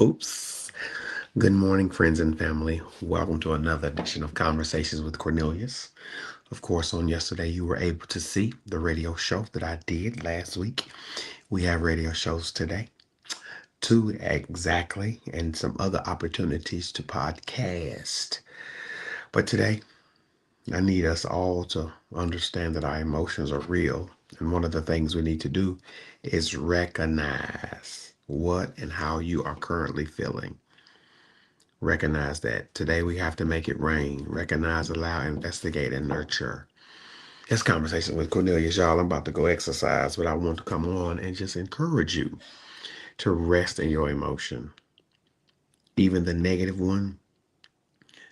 Oops. Good morning, friends and family. Welcome to another edition of Conversations with Cornelius. Of course, on yesterday, you were able to see the radio show that I did last week. We have radio shows today, two exactly, and some other opportunities to podcast. But today, I need us all to understand that our emotions are real. And one of the things we need to do is recognize what and how you are currently feeling. Recognize that today we have to make it rain. Recognize, allow, investigate, and nurture. This conversation with Cornelius, y'all. I'm about to go exercise, but I want to come on and just encourage you to rest in your emotion, even the negative one.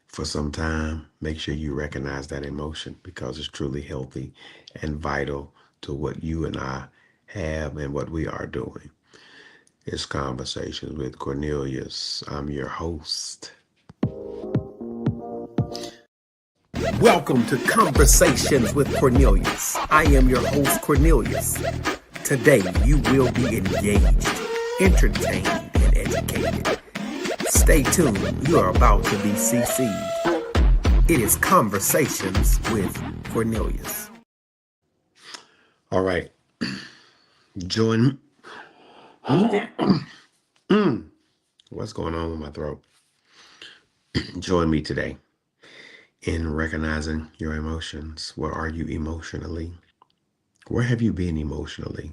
For some time, make sure you recognize that emotion because it's truly healthy and vital to what you and I have and what we are doing. It's Conversations with Cornelius. I'm your host. Welcome to Conversations with Cornelius. I am your host, Cornelius. Today, you will be engaged, entertained, and educated. Stay tuned. You are about to be CC'd. It is Conversations with Cornelius. All right. Join. What's going on with my throat? Join me today in recognizing your emotions. Where are you emotionally? Where have you been emotionally?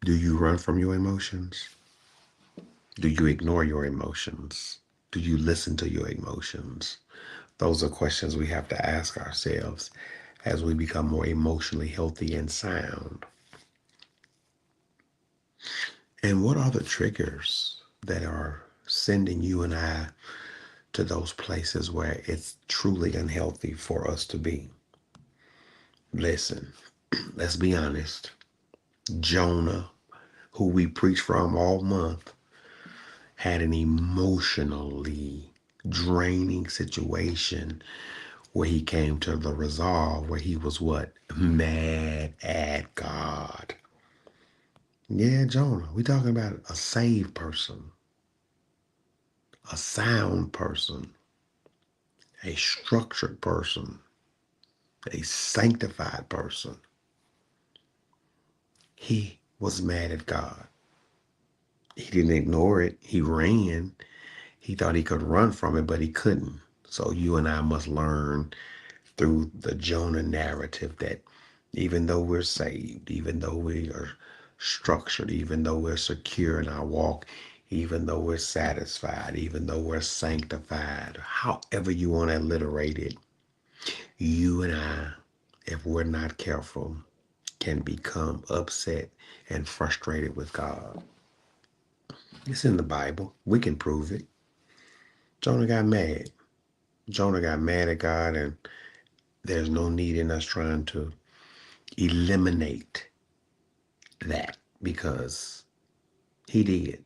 Do you run from your emotions? Do you ignore your emotions? Do you listen to your emotions? Those are questions we have to ask ourselves as we become more emotionally healthy and sound. And what are the triggers that are sending you and I to those places where it's truly unhealthy for us to be? Listen, let's be honest. Jonah, who we preach from all month, had an emotionally draining situation where he came to the resolve where he was what? Mad at God. Yeah, Jonah, we talking about a saved person, a sound person, a structured person, a sanctified person. He was mad at God. He didn't ignore it. He ran. He thought he could run from it, but he couldn't. So you and I must learn through the Jonah narrative that even though we're saved, even though we are structured, even though we're secure in our walk, even though we're satisfied, even though we're sanctified, however you want to alliterate it, you and I, if we're not careful, can become upset and frustrated with God. It's in the Bible. We can prove it. Jonah got mad. Jonah got mad at God, and there's no need in us trying to eliminate that because he did.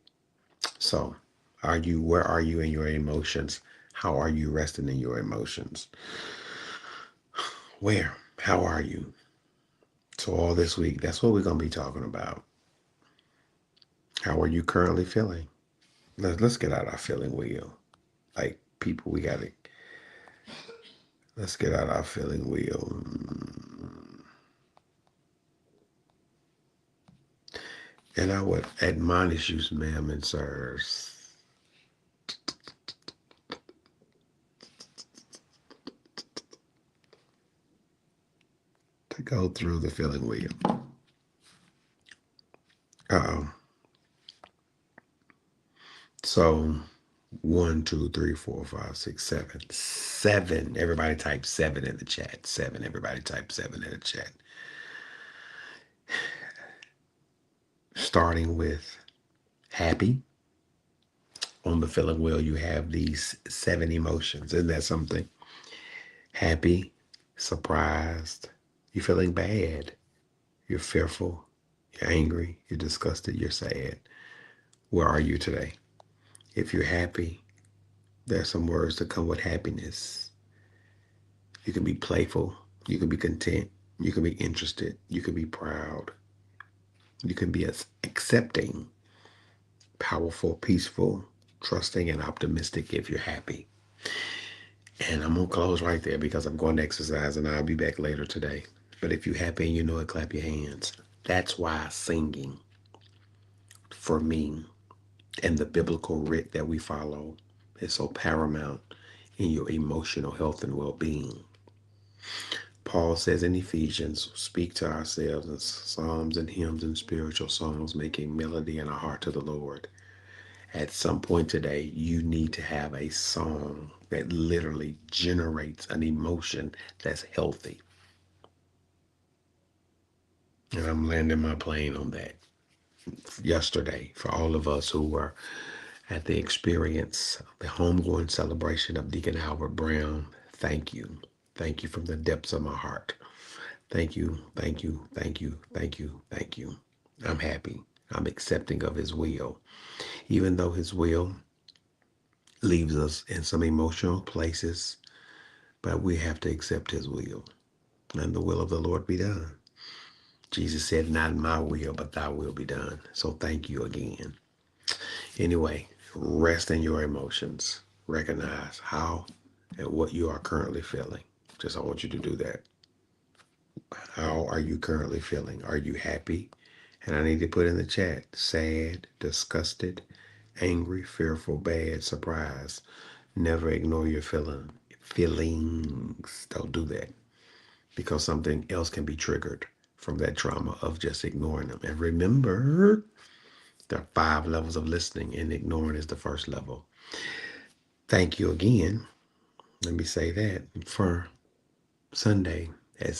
So, where are you in your emotions? How are you resting in your emotions? Where? How are you? So all this week, that's what we're going to be talking about. How are you currently feeling? Let's get out our feeling wheel. Like people, let's get out our feeling wheel. And I would admonish you, ma'am and sirs, to go through the feeling wheel. Uh-oh. So 1, 2, 3, 4, 5, 6, 7. 7. Everybody type 7 in the chat. 7. Everybody type 7 in the chat. Starting with happy. On the feeling wheel, you have these 7 emotions. Isn't that something? Happy, surprised. You're feeling bad. You're fearful. You're angry. You're disgusted. You're sad. Where are you today? If you're happy, there are some words that come with happiness. You can be playful. You can be content. You can be interested. You can be proud. You can be accepting. powerful, peaceful, trusting, and optimistic if you're happy. And I'm going to close right there because I'm going to exercise and I'll be back later today. But if you're happy and you know it, clap your hands. That's why singing, for me, and the biblical writ that we follow is so paramount in your emotional health and well-being. Paul says in Ephesians, speak to ourselves in psalms and hymns and spiritual songs, making melody in our heart to the Lord. At some point today, you need to have a song that literally generates an emotion that's healthy. And I'm landing my plane on that. Yesterday, for all of us who were at the experience, the homegoing celebration of Deacon Albert Brown, thank you. Thank you from the depths of my heart. Thank you, thank you, thank you, thank you, thank you. I'm happy. I'm accepting of his will. Even though his will leaves us in some emotional places, but we have to accept his will. And the will of the Lord be done. Jesus said, not my will, but thy will be done. So thank you again. Anyway, rest in your emotions. Recognize how and what you are currently feeling. Just I want you to do that. How are you currently feeling? Are you happy? And I need to put in the chat, sad, disgusted, angry, fearful, bad, surprised. Never ignore your feelings. Don't do that because something else can be triggered from that trauma of just ignoring them. And remember, there are 5 levels of listening, and ignoring is the first level. Thank you again. Let me say that for Sunday at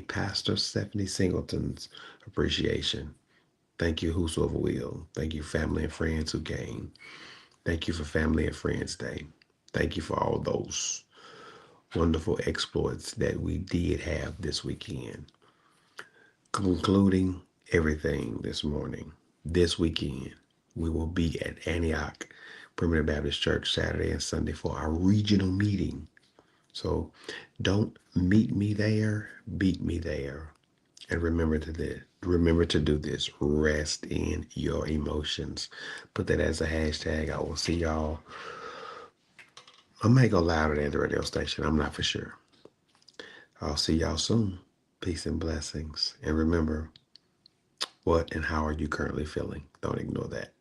Pastor Stephanie Singleton's appreciation. Thank you, Whosoever Will. Thank you, family and friends who came. Thank you for Family and Friends Day. Thank you for all those wonderful exploits that we did have this weekend. Concluding everything this morning, this weekend, we will be at Antioch Primitive Baptist Church Saturday and Sunday for our regional meeting. So don't meet me there, beat me there. And remember to do this. Rest in your emotions. Put that as a hashtag. I will see y'all. I may go louder at the radio station. I'm not for sure. I'll see y'all soon. Peace and blessings. And remember, what and how are you currently feeling? Don't ignore that.